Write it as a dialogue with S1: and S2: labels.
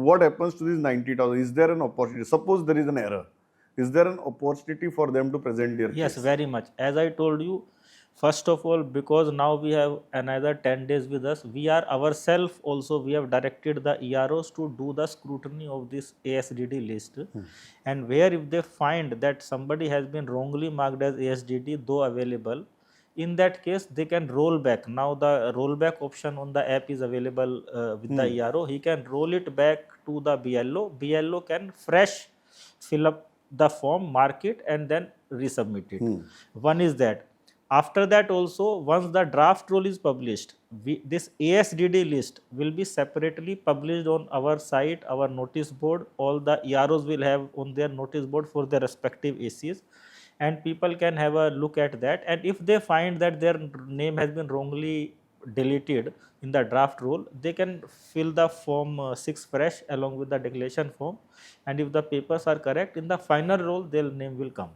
S1: what happens to these 90,000? Is there an opportunity? Suppose there is an error. Is there an opportunity for them to present their
S2: Yes,
S1: case?
S2: very much. As I told you, first of all, because now we have another 10 days with us, we are ourselves also, we have directed the EROs to do the scrutiny of this ASDD list. And where if they find that somebody has been wrongly marked as ASDD, though available, in that case, they can roll back. Now, the rollback option on the app is available with the ERO. He can roll it back to the BLO. BLO can fresh fill up the form, mark it, and then resubmit it. One is that. After that also, once the draft roll is published, this ASDD list will be separately published on our site, our notice board. All the EROs will have on their notice board for their respective ACs, and people can have a look at that. And if they find that their name has been wrongly deleted in the draft roll, they can fill the form 6 fresh along with the declaration form, and if the papers are correct, in the final roll their name will come.